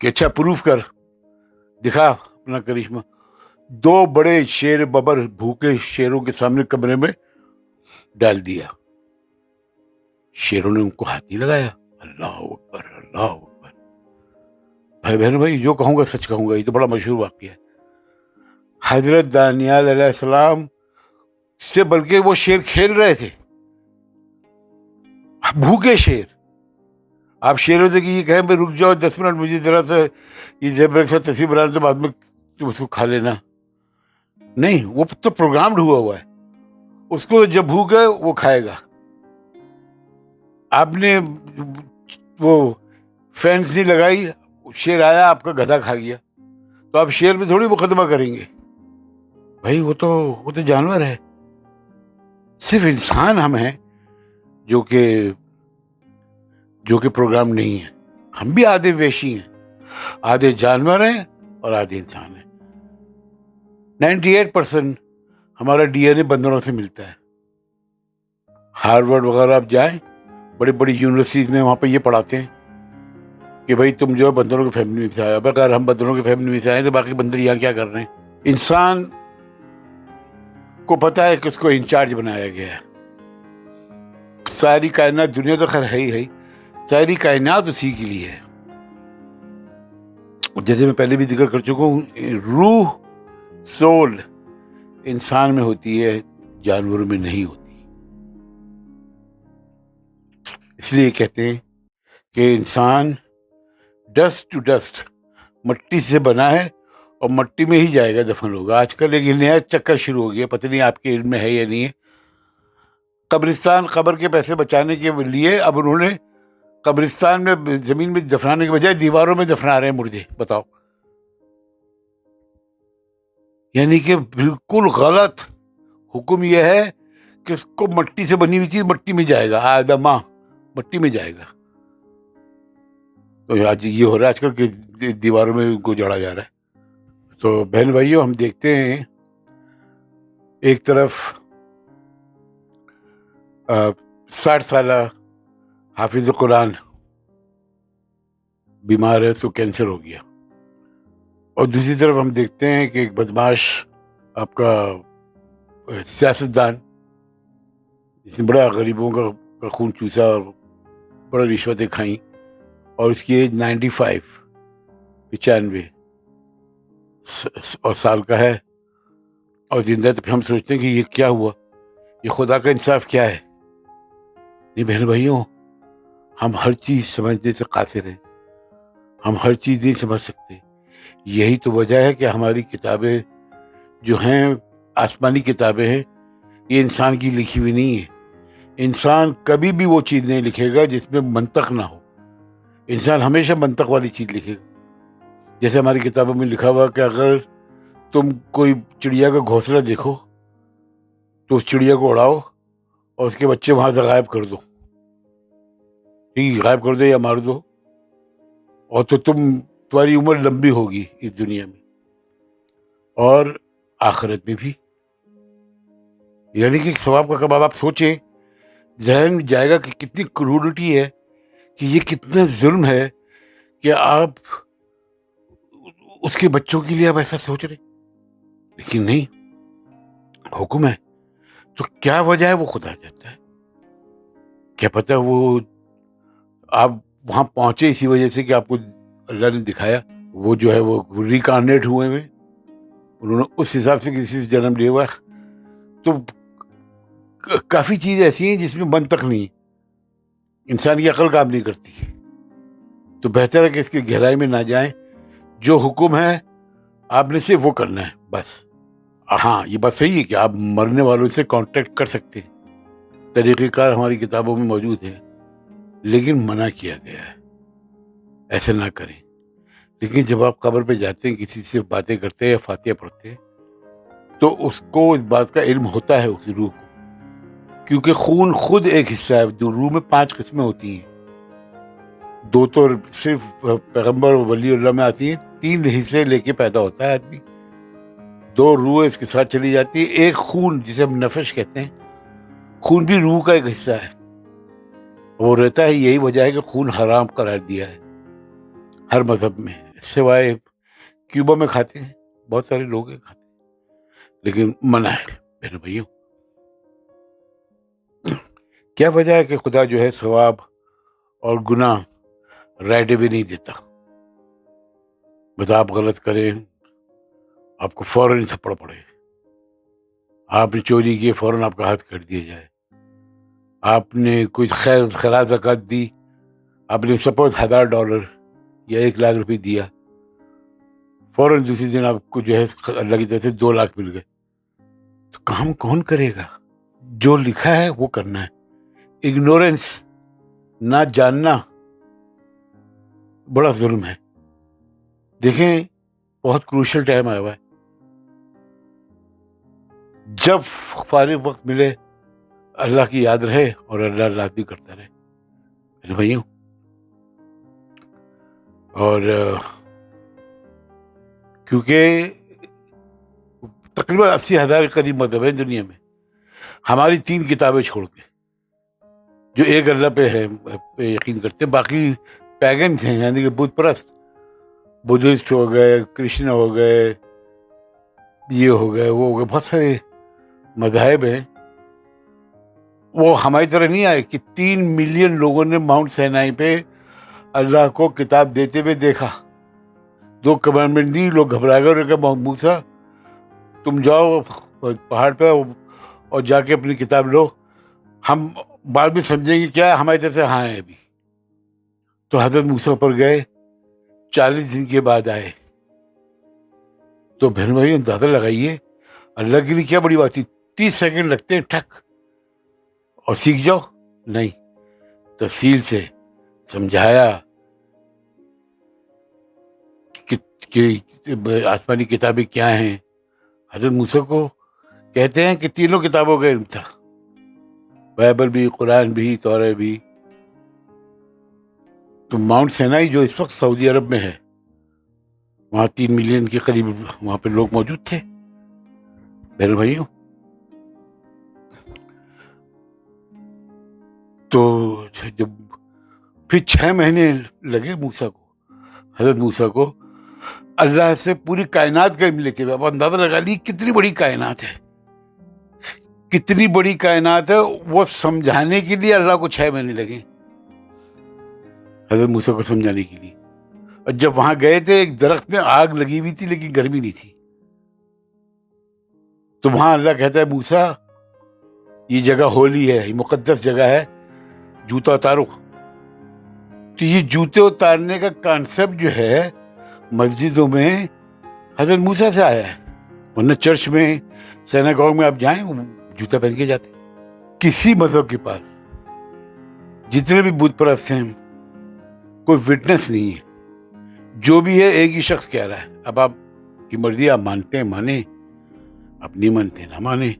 کہ اچھا پروف کر، دکھا اپنا کرشمہ. 2 بڑے شیر ببر بھوکے شیروں کے سامنے کمرے میں ڈال دیا. شیروں نے ان کو ہاتھ نہیں لگایا. اللہ اکبر، اللہ اکبر. بھائی بہن بھائی، جو کہوں گا سچ کہوں گا، یہ تو بڑا مشہور واقعہ ہے. حضرت دانیال علیہ السلام سے بلکہ وہ شیر کھیل رہے تھے، بھوکے شیر. آپ شیروں سے کہ یہ کہیں بھائی رک جاؤ 10 منٹ، مجھے ذرا سا یہ زیبر سے تصویر بنا تو بعد میں تم اس کو کھا لینا. نہیں، وہ تو پروگرامڈ ہوا ہے. اس کو جب بھوک ہے وہ کھائے گا. آپ نے وہ فینس نہیں لگائی، شیر آیا آپ کا گدھا کھا گیا، تو آپ شیر میں تھوڑی مقدمہ کریں گے. بھائی وہ تو جانور ہے. صرف انسان ہم ہیں جو کہ پروگرام نہیں ہے. ہم بھی آدھے ویشی ہیں، آدھے جانور ہیں اور آدھے انسان ہیں. 98% ہمارا ڈی این اے بندروں سے ملتا ہے. ہارورڈ وغیرہ آپ جائیں، بڑی بڑی یونیورسٹیز میں وہاں پہ یہ پڑھاتے ہیں کہ بھائی تم جو ہے بندروں کی فیملی میں سے آئے. اب اگر ہم بندروں کی فیملی میں سے آئے تو باقی بندر یہاں کیا کر رہے ہیں؟ انسان کو پتا ہے کہ اس کو انچارج بنایا گیا ہے. ساری کائنات، دنیا تو خیر ہے ہی، ساری کائنات اسی کے لیے ہے. جیسے میں پہلے بھی ذکر کر چکا ہوں، روح، سول انسان میں ہوتی ہے، جانوروں میں نہیں ہوتی. اس لیے کہتے ہیں کہ انسان ڈسٹ ٹو ڈسٹ، مٹی سے بنا ہے اور مٹی میں ہی جائے گا، دفن ہوگا. آج کل ایک نیا چکر شروع ہو گیا، پتہ نہیں آپ کے علم میں ہے یا نہیں ہے. قبرستان، قبر کے پیسے بچانے کے لیے اب انہوں نے قبرستان میں زمین میں دفنانے کے بجائے دیواروں میں دفنا رہے ہیں مردے. بتاؤ، یعنی کہ بالکل غلط حکم یہ ہے کہ اس کو مٹی سے بنی ہوئی چیز مٹی میں جائے گا، آدمہ مٹی میں جائے گا. تو آج یہ ہو رہا ہے، آج کل کہ دیواروں میں ان کو جڑا جا رہا ہے. تو بہن بھائیوں، ہم دیکھتے ہیں ایک طرف 60 سالہ حافظ قرآن بیمار ہے تو کینسر ہو گیا، اور دوسری طرف ہم دیکھتے ہیں کہ ایک بدماش آپ کا سیاستدان جس نے بڑا غریبوں کا خون چوسا اور بڑا رشوتیں کھائیں، اور اس کی ایج 95 اور سال کا ہے اور زندہ. تو پھر ہم سوچتے ہیں کہ یہ کیا ہوا، یہ خدا کا انصاف کیا ہے؟ نہیں بہن بھائیوں، ہم ہر چیز سمجھنے سے قاصر ہیں، ہم ہر چیز نہیں سمجھ سکتے. یہی تو وجہ ہے کہ ہماری کتابیں جو ہیں آسمانی کتابیں ہیں، یہ انسان کی لکھی ہوئی نہیں ہے. انسان کبھی بھی وہ چیز نہیں لکھے گا جس میں منطق نہ ہو. انسان ہمیشہ منطق والی چیز لکھے گا. جیسے ہماری کتابوں میں لکھا ہوا کہ اگر تم کوئی چڑیا کا گھونسلہ دیکھو تو اس چڑیا کو اڑاؤ اور اس کے بچے وہاں سے غائب کر دو. ٹھیک، غائب کر دو یا مار دو، اور تو تمہاری عمر لمبی ہوگی اس دنیا میں اور آخرت میں بھی. یعنی کہ ثواب کا کباب. آپ سوچیں، ذہن میں جائے گا کہ کتنی کروڈٹی ہے، کہ یہ کتنا ظلم ہے کہ آپ اس کے بچوں کے لیے آپ ایسا سوچ رہے. لیکن نہیں، حکم ہے. تو کیا وجہ ہے؟ وہ خدا جانتا ہے. کیا پتہ وہ آپ وہاں پہنچے اسی وجہ سے کہ آپ کو اللہ نے دکھایا. وہ جو ہے وہ ریکارنیٹ ہوئے ہوئے، انہوں نے اس حساب سے کسی سے جنم لیا ہوا ہے. تو کافی چیز ایسی ہیں جس میں منطق نہیں، انسان کی عقل کام نہیں کرتی. تو بہتر ہے کہ اس کی گہرائی میں نہ جائیں. جو حکم ہے آپ نے صرف وہ کرنا ہے بس. ہاں، یہ بات صحیح ہے کہ آپ مرنے والوں سے کانٹیکٹ کر سکتے ہیں، طریقہ کار ہماری کتابوں میں موجود ہے، لیکن منع کیا گیا ہے ایسا نہ کریں. لیکن جب آپ قبر پہ جاتے ہیں، کسی سے باتیں کرتے ہیں یا فاتحہ پڑھتے ہیں، تو اس کو اس بات کا علم ہوتا ہے اس روح کو، کیونکہ خون خود ایک حصہ ہے. جو روح میں 5 قسمیں ہوتی ہیں، 2 تو صرف پیغمبر و ولی اللہ میں آتی ہیں، 3 حصے لے کے پیدا ہوتا ہے آدمی. 2 روح اس کے ساتھ چلی جاتی ہے، ایک خون جسے ہم نفش کہتے ہیں. خون بھی روح کا ایک حصہ ہے، وہ رہتا ہے. یہی وجہ ہے کہ خون حرام قرار دیا ہے ہر مذہب میں. سوائے کیوبا میں کھاتے ہیں، بہت سارے لوگ ہیں کھاتے ہیں، لیکن منع ہے بہنوں بھائیوں۔ کیا وجہ ہے کہ خدا جو ہے ثواب اور گناہ رائٹ اوے نہیں دیتا؟ بس آپ غلط کریں، آپ کو فوراً تھپڑ پڑے، آپ نے چوری کی فوراً آپ کا ہاتھ کاٹ دیا جائے، آپ نے کوئی خیرات زکوٰۃ دی، آپ نے سپوز $1000 یا 1 لاکھ روپے دیا، فوراً دوسری دن آپ کو جو ہے اللہ کی طرف سے 2 لاکھ مل گئے، تو کام کون کرے گا؟ جو لکھا ہے وہ کرنا ہے۔ اگنورینس، نہ جاننا بڑا ظلم ہے۔ دیکھیں بہت کروشل ٹائم آیا ہوا ہے، جب فارغ وقت ملے اللہ کی یاد رہے اور اللہ بھی کرتا رہے میرے بھائیوں۔ اور کیونکہ تقریباً 80,000 کے قریب مذہب ہے دنیا میں، ہماری 3 کتابیں چھوڑ کے، جو ایک اللہ پہ ہے پہ یقین کرتے ہیں، باقی پیگنس ہیں، یعنی کہ بت پرست، بدھسٹ ہو گئے، کرشن ہو گئے، یہ ہو گئے، وہ ہو گئے، بہت سارے مذاہب ہیں۔ وہ ہماری طرح نہیں آئے کہ 3 ملین لوگوں نے ماؤنٹ سینائی پہ اللہ کو کتاب دیتے ہوئے دیکھا، 2 کمانڈمنٹ دی، لوگ گھبرا گئے، انہوں نے کہا موسیٰ تم جاؤ پہاڑ پہ اور جا کے اپنی کتاب لو، ہم بعد میں سمجھیں گے کیا ہے، ہماری طرف سے ہاں ہے ابھی۔ تو حضرت موسیٰ پر گئے، 40 دن کے بعد آئے۔ تو بہن بھائی اندازہ لگائیے اللہ کے لیے کیا بڑی بات تھی، 30 سیکنڈ لگتے ہیں ٹھک اور سیکھ جاؤ، نہیں، تفصیل سے سمجھایا کہ آسمانی کتابیں کیا ہیں۔ حضرت موسیٰ کو کہتے ہیں کہ 3 کتابوں کا علم تھا، بائبل بھی، قرآن بھی، تورات بھی۔ تو ماؤنٹ سینائی جو اس وقت سعودی عرب میں ہے، وہاں 3 ملین کے قریب وہاں پہ لوگ موجود تھے بہن بھائیوں۔ تو جب پھر 6 مہینے لگے موسیٰ کو، حضرت موسیٰ کو اللہ سے پوری کائنات کا علم لیتے ہوئے، اب اندازہ لگا لی کتنی بڑی کائنات ہے، کتنی بڑی کائنات ہے، وہ سمجھانے کے لیے اللہ کو 6 مہینے لگے حضرت موسیٰ کو سمجھانے کے لیے۔ اور جب وہاں گئے تھے ایک درخت میں آگ لگی ہوئی تھی لیکن گرمی نہیں تھی، تو وہاں اللہ کہتا ہے موسیٰ یہ جگہ ہولی ہے، یہ مقدس جگہ ہے، جوتا اتارو۔ تو یہ جوتے اتارنے کا کانسیپٹ جو ہے مسجدوں میں حضرت موسیٰ سے آیا ہے، ورنہ چرچ میں، سیناگوگ میں آپ جائیں وہ جوتا پہن کے جاتے ہیں۔ کسی مذہب کے پاس جتنے بھی بت پرست ہیں کوئی وٹنس نہیں ہے، جو بھی ہے ایک ہی شخص کہہ رہا ہے، اب آپ کی مرضی، آپ مانتے ہیں مانیں، آپ نہیں مانتے نہ مانیں،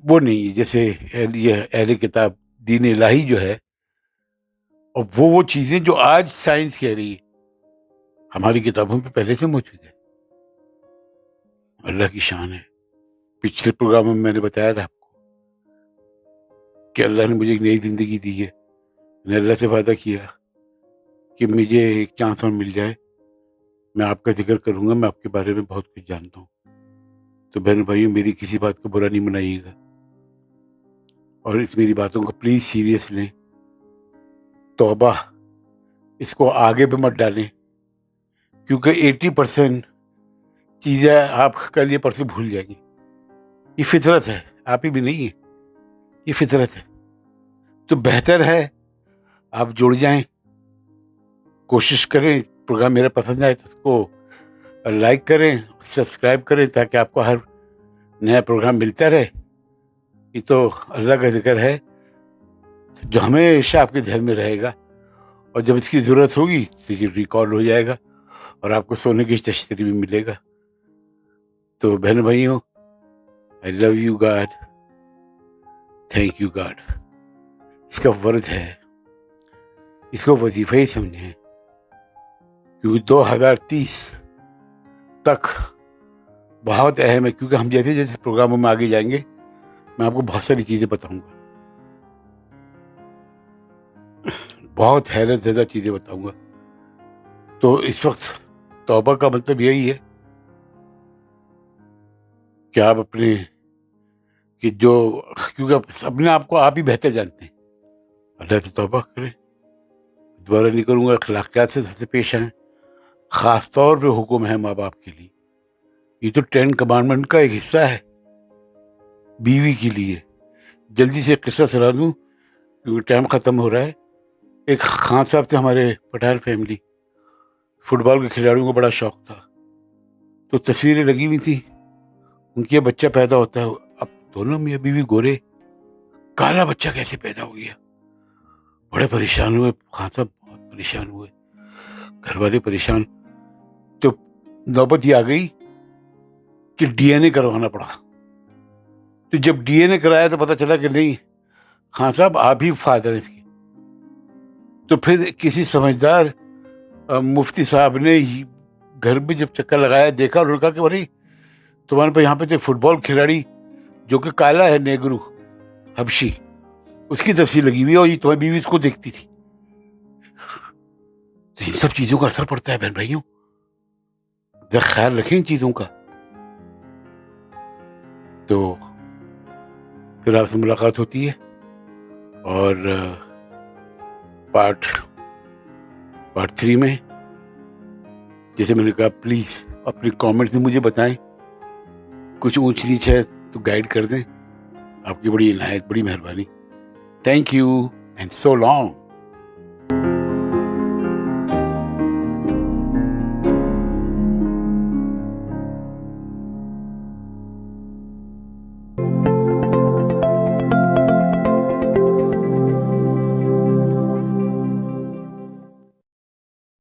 وہ نہیں ہے۔ جیسے یہ اہل کتاب دین الہی جو ہے، اور وہ چیزیں جو آج سائنس کہہ رہی ہے ہماری کتابوں پہ پہلے سے موجود ہے۔ اللہ کی شان ہے۔ پچھلے پروگرام میں نے بتایا تھا آپ کو کہ اللہ نے مجھے ایک نئی زندگی دی ہے، میں نے اللہ سے وعدہ کیا کہ مجھے ایک چانس اور مل جائے، میں آپ کا ذکر کروں گا، میں آپ کے بارے میں بہت کچھ جانتا ہوں۔ تو بہن بھائیوں میری کسی بات کو برا نہیں منائیے گا، اور اس میری باتوں کو پلیز سیریس لیں، توبہ اس کو آگے پہ مت ڈالیں، کیونکہ 80% چیزیں آپ کل یہ پرسوں بھول جائیں گے۔ یہ فطرت ہے، آپ ہی بھی نہیں ہے، یہ فطرت ہے۔ تو بہتر ہے آپ جڑ جائیں، کوشش کریں، پروگرام میرا پسند آئے تو اس کو لائک کریں، سبسکرائب کریں، تاکہ آپ کو ہر نیا پروگرام ملتا رہے۔ یہ تو اللہ کا ذکر ہے جو ہمیشہ آپ کے ذہن میں رہے گا، اور جب اس کی ضرورت ہوگی تو یہ ریکال ہو جائے گا اور آپ کو سونے کی تشتری بھی ملے گا۔ تو بہن بھائیوں، I love you God, thank you God۔ اس کا فرض ہے، اس کو وظیفہ ہی سمجھیں، کیونکہ 2030 تک بہت اہم ہے، کیونکہ ہم جیسے جیسے پروگراموں میں آگے جائیں گے میں آپ کو بہت ساری چیزیں بتاؤں گا، بہت حیرت زدہ چیزیں بتاؤں گا۔ تو اس وقت توبہ کا مطلب یہی ہے کہ آپ اپنے کہ جو کیونکہ اپنے آپ کو آپ ہی بہتر جانتے ہیں، اللہ سے توبہ کریں، دوبارہ نہیں کروں گا، اخلاقیات سے پیش آئیں. خاص طور پہ حکم ہے ماں باپ کے لیے، یہ تو 10 کمانڈمنٹ کا ایک حصہ ہے بیوی کے لیے. جلدی سے ایک قصہ سنا دوں کیونکہ ٹائم ختم ہو رہا ہے. ایک خان صاحب تھے ہمارے پٹھار فیملی، فٹ بال کے کھلاڑیوں کو بڑا شوق تھا، تو تصویریں لگی ہوئی تھیں ان کی. بچہ پیدا ہوتا ہے، اب دونوں میاں بیوی گورے، کالا بچہ کیسے پیدا ہو گیا؟ بڑے پریشان ہوئے خان صاحب، بہت پریشان ہوئے، گھر والے پریشان. تو نوبت یہ آ گئی کہ ڈی این اے کروانا پڑا. تو جب ڈی این اے کرایا تو پتا چلا کہ نہیں، خان صاحب آپ ہی فادر ہیں اس کے. تو پھر کسی سمجھدار مفتی صاحب نے گھر میں جب چکر لگایا، دیکھا، اور کہا کہ بھائی تمہارے پاس یہاں پہ تو فٹ بال کھلاڑی جو کہ کالا ہے، نیگرو حبشی، اس کی تصویر لگی ہوئی ہے اور یہ تمہاری بیوی اس کو دیکھتی تھی. تو ان سب چیزوں کا اثر پڑتا ہے بہن بھائیوں، ذرا خیال رکھیں ان چیزوں کا. تو پھر آپ سے ملاقات ہوتی ہے اور پارٹ 3 میں. جیسے میں نے کہا پلیز اپنے کامنٹس میں مجھے بتائیں، کچھ اونچ نیچ ہے تو گائیڈ کر دیں. آپ کی بڑی عنایت، بڑی مہربانی. Thank you and so long.